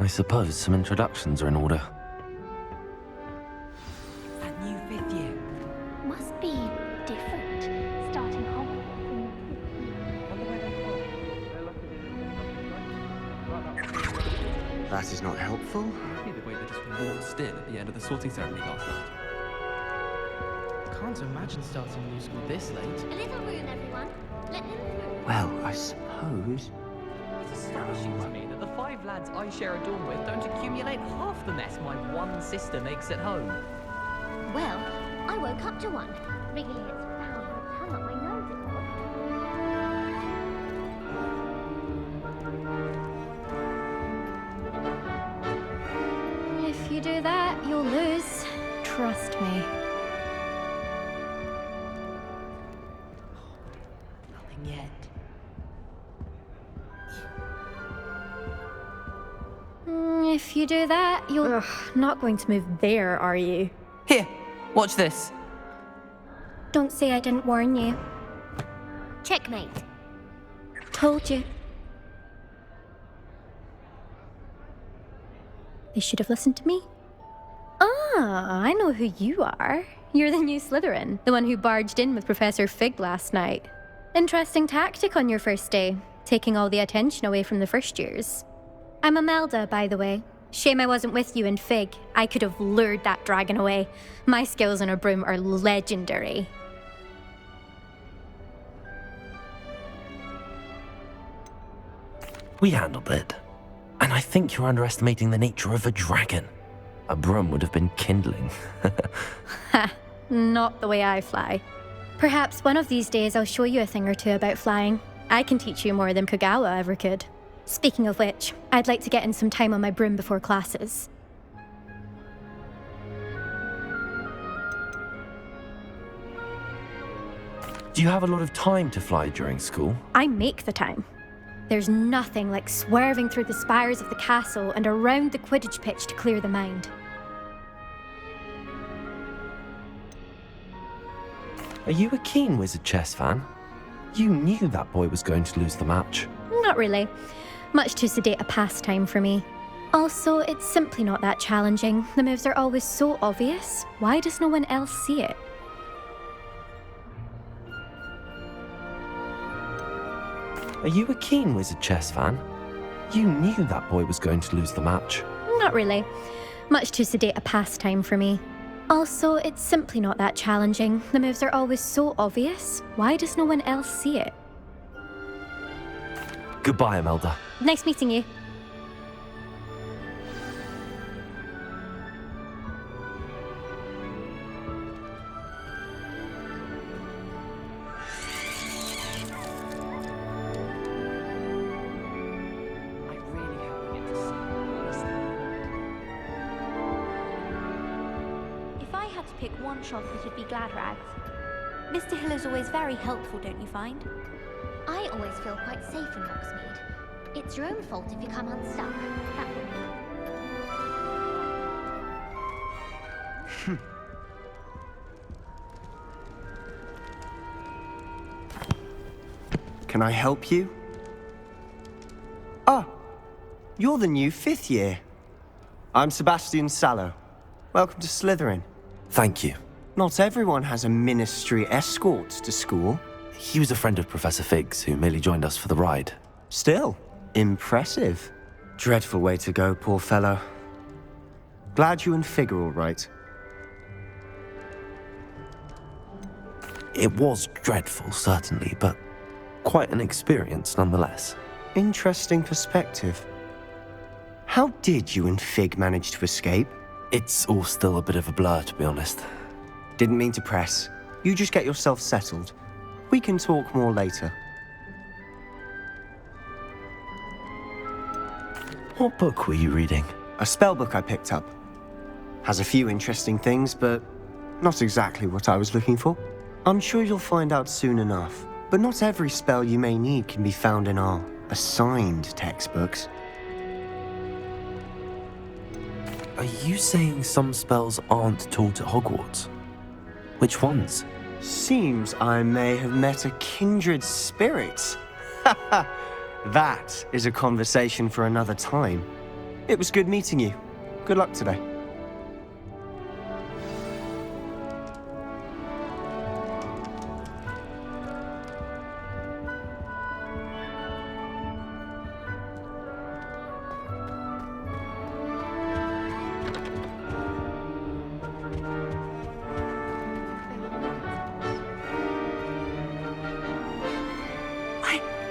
I suppose some introductions are in order. That new 5th year. Must be different, starting Hogwarts in That is not helpful. Maybe the way they just walked still at the end of the sorting ceremony last night. Can't imagine starting new school this late. A little room, everyone. Let them through. Well, I suppose. It's astonishing to me that the 5 lads I share a dorm with don't accumulate half the mess my one sister makes at home. Well, I woke up to one. Wriggling its round tongue up my nose. If you do that, you'll lose. Trust me. Nothing yet. If you do that, you'll... Ugh, not going to move there, are you? Here, watch this. Don't say I didn't warn you. Checkmate. Told you. They should have listened to me. Ah, I know who you are. You're the new Slytherin, the one who barged in with Professor Fig last night. Interesting tactic on your first day, taking all the attention away from the first years. I'm Imelda, by the way. Shame I wasn't with you in Fig. I could have lured that dragon away. My skills on a broom are legendary. We handled it. And I think you're underestimating the nature of a dragon. A broom would have been kindling. Ha, not the way I fly. Perhaps one of these days I'll show you a thing or two about flying. I can teach you more than Kogawa ever could. Speaking of which, I'd like to get in some time on my broom before classes. Do you have a lot of time to fly during school? I make the time. There's nothing like swerving through the spires of the castle and around the Quidditch pitch to clear the mind. Are you a keen Wizard chess fan? You knew that boy was going to lose the match. Not really. Much too sedate a pastime for me. Also, it's simply not that challenging. The moves are always so obvious. Why does no one else see it? Are you a keen Wizard chess fan? You knew that boy was going to lose the match. Not really. Much too sedate a pastime for me. Also, it's simply not that challenging. The moves are always so obvious. Why does no one else see it? Goodbye, Imelda. Nice meeting you. I really hope we get to see this. If I had to pick one shop, it'd be Gladrags. Mr. Hill is always very helpful, don't you find? I always feel quite safe in Hogsmeade. It's your own fault if you come unstuck. That would Can I help you? Ah, you're the new 5th year. I'm Sebastian Sallow. Welcome to Slytherin. Thank you. Not everyone has a ministry escort to school. He was a friend of Professor Fig's who merely joined us for the ride. Still, impressive. Dreadful way to go, poor fellow. Glad you and Fig are all right. It was dreadful, certainly, but quite an experience nonetheless. Interesting perspective. How did you and Fig manage to escape? It's all still a bit of a blur, to be honest. Didn't mean to press. You just get yourself settled. We can talk more later. What book were you reading? A spellbook I picked up. Has a few interesting things, but not exactly what I was looking for. I'm sure you'll find out soon enough. But not every spell you may need can be found in our assigned textbooks. Are you saying some spells aren't taught at Hogwarts? Which ones? Seems I may have met a kindred spirit. That is a conversation for another time. It was good meeting you. Good luck today.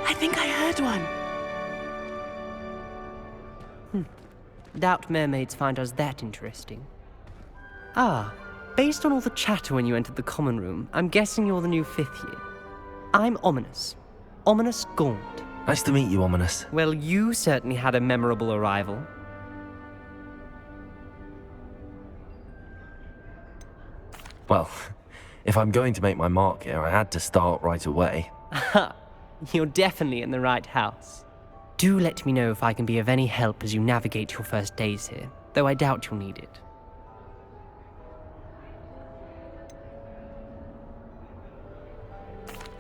I think I heard one. Doubt mermaids find us that interesting. Ah, based on all the chatter when you entered the common room, I'm guessing you're the new 5th year. I'm Ominous. Ominous Gaunt. Nice to meet you, Ominous. Well, you certainly had a memorable arrival. Well, if I'm going to make my mark here, I had to start right away. Aha, you're definitely in the right house. Do let me know if I can be of any help as you navigate your first days here, though I doubt you'll need it.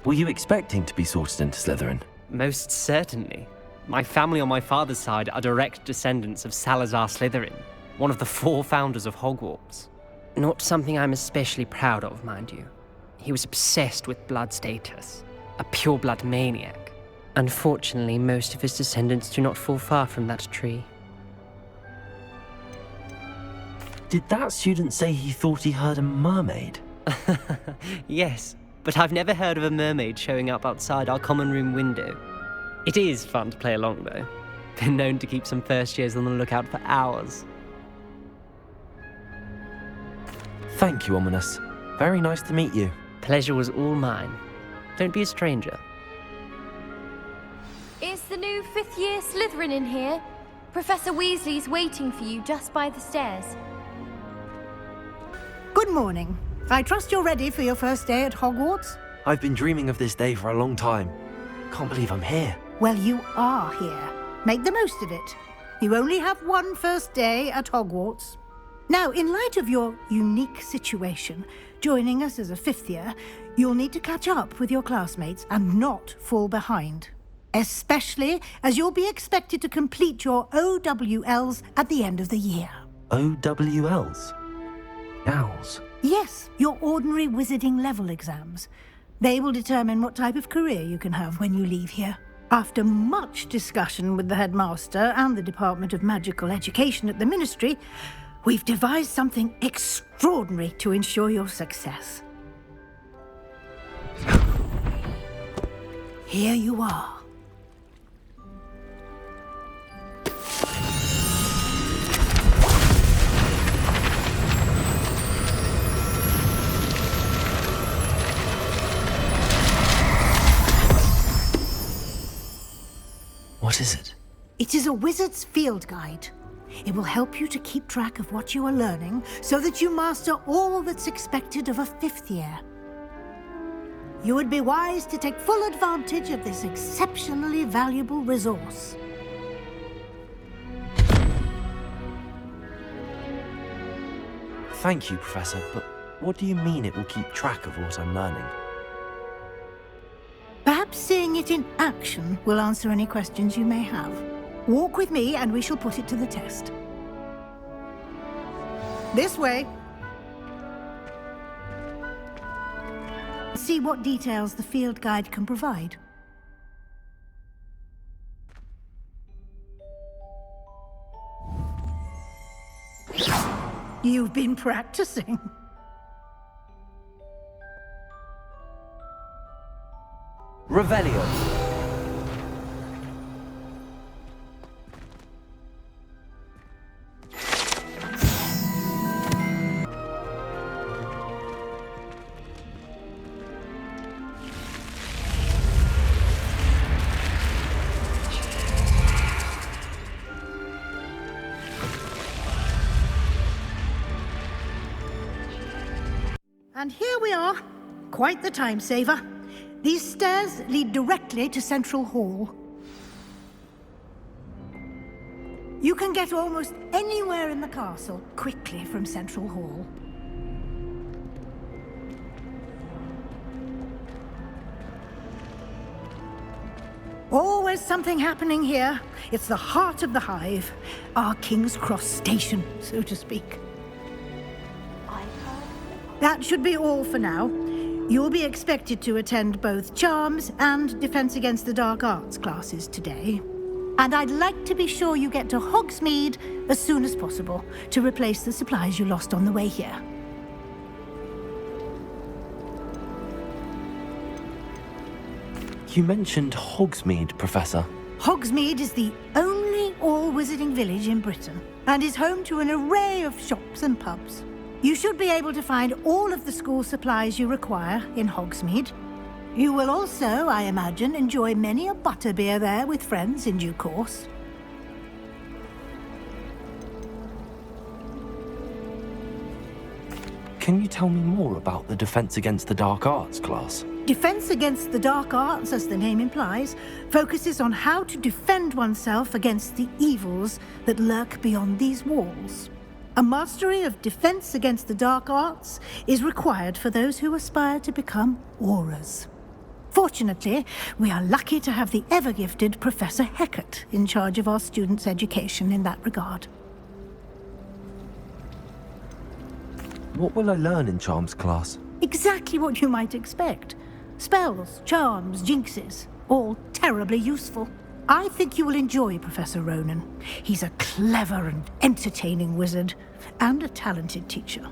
Were you expecting to be sorted into Slytherin? Most certainly. My family on my father's side are direct descendants of Salazar Slytherin, one of the 4 founders of Hogwarts. Not something I'm especially proud of, mind you. He was obsessed with blood status, a pure-blood maniac. Unfortunately, most of his descendants do not fall far from that tree. Did that student say he thought he heard a mermaid? Yes, but I've never heard of a mermaid showing up outside our common room window. It is fun to play along, though. Been known to keep some first years on the lookout for hours. Thank you, Ominous. Very nice to meet you. Pleasure was all mine. Don't be a stranger. Is the new 5th year Slytherin in here? Professor Weasley's waiting for you just by the stairs. Good morning. I trust you're ready for your first day at Hogwarts? I've been dreaming of this day for a long time. Can't believe I'm here. Well, you are here. Make the most of it. You only have one first day at Hogwarts. Now, in light of your unique situation, joining us as a 5th year, you'll need to catch up with your classmates and not fall behind. Especially as you'll be expected to complete your OWLs at the end of the year. OWLs? Owls? Yes, your ordinary wizarding level exams. They will determine what type of career you can have when you leave here. After much discussion with the headmaster and the Department of Magical Education at the Ministry, we've devised something extraordinary to ensure your success. Here you are. What is it? It is a wizard's field guide. It will help you to keep track of what you are learning so that you master all that's expected of a 5th year. You would be wise to take full advantage of this exceptionally valuable resource. Thank you, Professor, but what do you mean it will keep track of what I'm learning? Perhaps seeing it in action will answer any questions you may have. Walk with me and we shall put it to the test. This way. See what details the field guide can provide. You've been practicing. Revelio. And here we are. Quite the time saver. These stairs lead directly to Central Hall. You can get almost anywhere in the castle quickly from Central Hall. Always is something happening here. It's the heart of the hive. Our King's Cross station, so to speak. That should be all for now. You'll be expected to attend both Charms and Defense Against the Dark Arts classes today. And I'd like to be sure you get to Hogsmeade as soon as possible to replace the supplies you lost on the way here. You mentioned Hogsmeade, Professor. Hogsmeade is the only all-wizarding village in Britain and is home to an array of shops and pubs. You should be able to find all of the school supplies you require in Hogsmeade. You will also, I imagine, enjoy many a butterbeer there with friends in due course. Can you tell me more about the Defense Against the Dark Arts class? Defense Against the Dark Arts, as the name implies, focuses on how to defend oneself against the evils that lurk beyond these walls. A mastery of Defense Against the Dark Arts is required for those who aspire to become Aurors. Fortunately, we are lucky to have the ever-gifted Professor Hecat in charge of our students' education in that regard. What will I learn in Charms class? Exactly what you might expect. Spells, charms, jinxes, all terribly useful. I think you will enjoy Professor Ronan. He's a clever and entertaining wizard, and a talented teacher.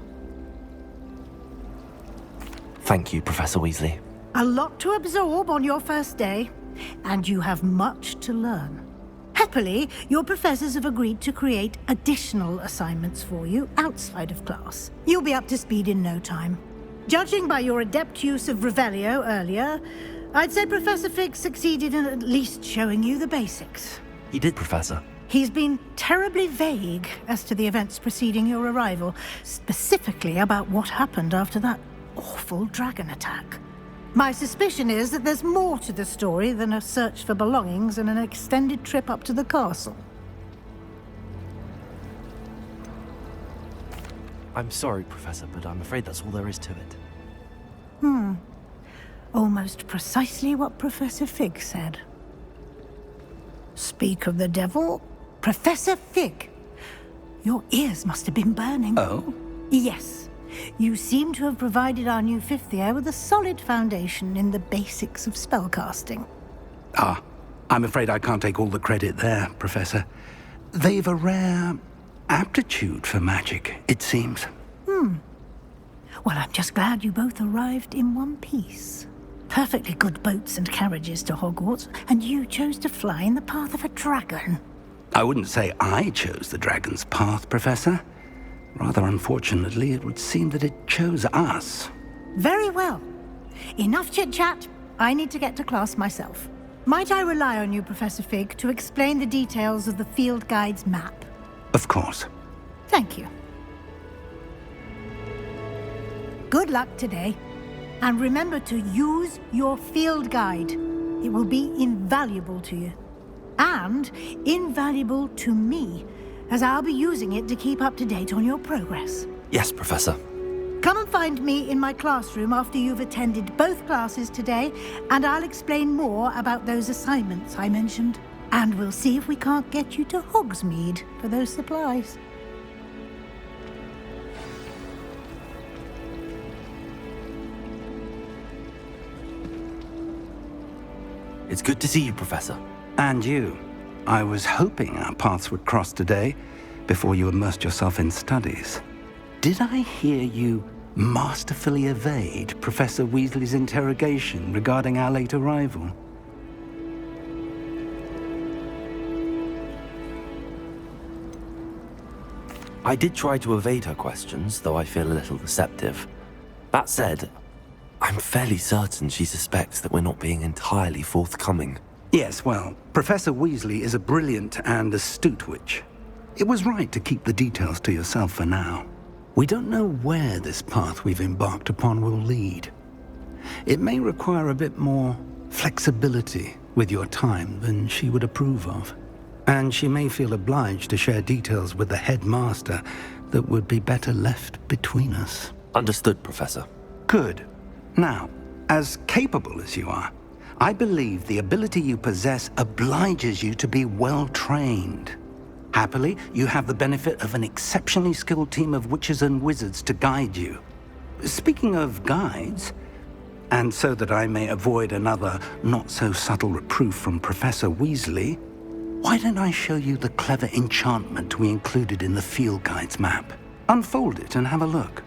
Thank you, Professor Weasley. A lot to absorb on your first day, and you have much to learn. Happily, your professors have agreed to create additional assignments for you outside of class. You'll be up to speed in no time. Judging by your adept use of Revelio earlier, I'd say Professor Fig succeeded in at least showing you the basics. He did, Professor. He's been terribly vague as to the events preceding your arrival, specifically about what happened after that awful dragon attack. My suspicion is that there's more to the story than a search for belongings and an extended trip up to the castle. I'm sorry, Professor, but I'm afraid that's all there is to it. Almost precisely what Professor Fig said. Speak of the devil, Professor Fig. Your ears must have been burning. Oh? Yes. You seem to have provided our new fifth year with a solid foundation in the basics of spellcasting. Ah, I'm afraid I can't take all the credit there, Professor. They've a rare aptitude for magic, it seems. Well, I'm just glad you both arrived in one piece. Perfectly good boats and carriages to Hogwarts, and you chose to fly in the path of a dragon. I wouldn't say I chose the dragon's path, Professor. Rather unfortunately, it would seem that it chose us. Very well. Enough chit-chat. I need to get to class myself. Might I rely on you, Professor Fig, to explain the details of the field guide's map? Of course. Thank you. Good luck today. And remember to use your field guide. It will be invaluable to you. And invaluable to me, as I'll be using it to keep up to date on your progress. Yes, Professor. Come and find me in my classroom after you've attended both classes today, and I'll explain more about those assignments I mentioned. And we'll see if we can't get you to Hogsmeade for those supplies. It's good to see you, Professor. And you. I was hoping our paths would cross today, before you immersed yourself in studies. Did I hear you masterfully evade Professor Weasley's interrogation regarding our late arrival? I did try to evade her questions, though I feel a little deceptive. That said, I'm fairly certain she suspects that we're not being entirely forthcoming. Yes, well, Professor Weasley is a brilliant and astute witch. It was right to keep the details to yourself for now. We don't know where this path we've embarked upon will lead. It may require a bit more flexibility with your time than she would approve of. And she may feel obliged to share details with the headmaster that would be better left between us. Understood, Professor. Good. Now, as capable as you are, I believe the ability you possess obliges you to be well-trained. Happily, you have the benefit of an exceptionally skilled team of witches and wizards to guide you. Speaking of guides, and so that I may avoid another not-so-subtle reproof from Professor Weasley, why don't I show you the clever enchantment we included in the field guide's map? Unfold it and have a look.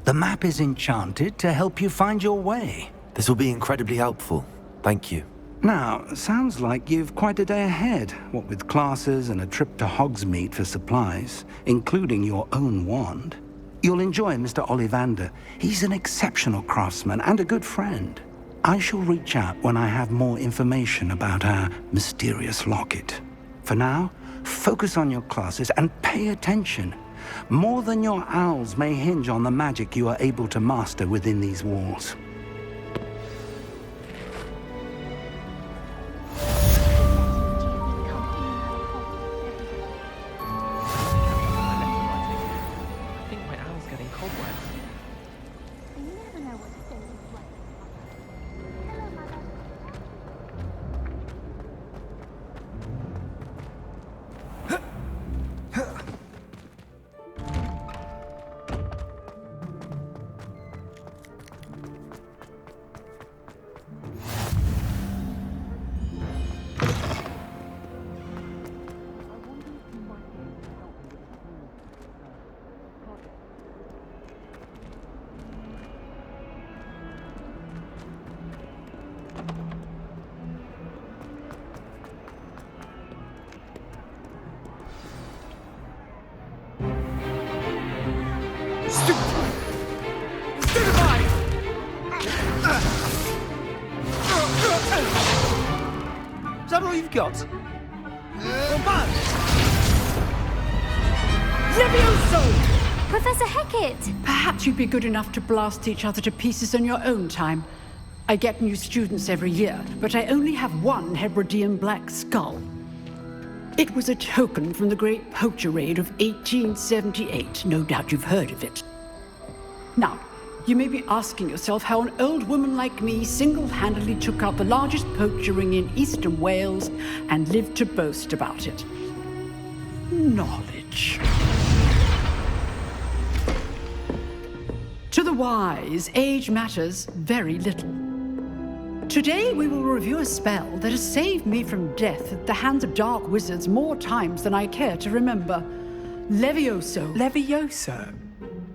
The map is enchanted to help you find your way. This will be incredibly helpful. Thank you. Now, sounds like you've quite a day ahead, what with classes and a trip to Hogsmeade for supplies, including your own wand. You'll enjoy Mr. Ollivander. He's an exceptional craftsman and a good friend. I shall reach out when I have more information about our mysterious locket. For now, focus on your classes and pay attention. More than your owls may hinge on the magic you are able to master within these walls. I think my owl's getting cobwebs. You never know what a silly is like. Hello, Mother. Is that all you've got? Levioso! Professor Hecat! Perhaps you'd be good enough to blast each other to pieces on your own time. I get new students every year, but I only have one Hebridean black skull. It was a token from the Great Poacher Raid of 1878. No doubt you've heard of it. Now, you may be asking yourself how an old woman like me single-handedly took out the largest poacher ring in eastern Wales and lived to boast about it. Knowledge. To the wise, age matters very little. Today we will review a spell that has saved me from death at the hands of dark wizards more times than I care to remember. Levioso. Levioso?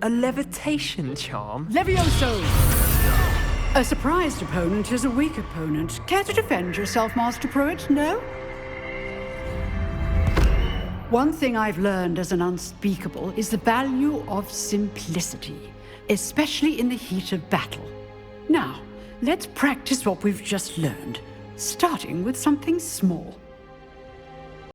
A levitation charm? Levioso! A surprised opponent is a weak opponent. Care to defend yourself, Master Pruitt? No? One thing I've learned as an unspeakable is the value of simplicity, especially in the heat of battle. Now, let's practice what we've just learned, starting with something small.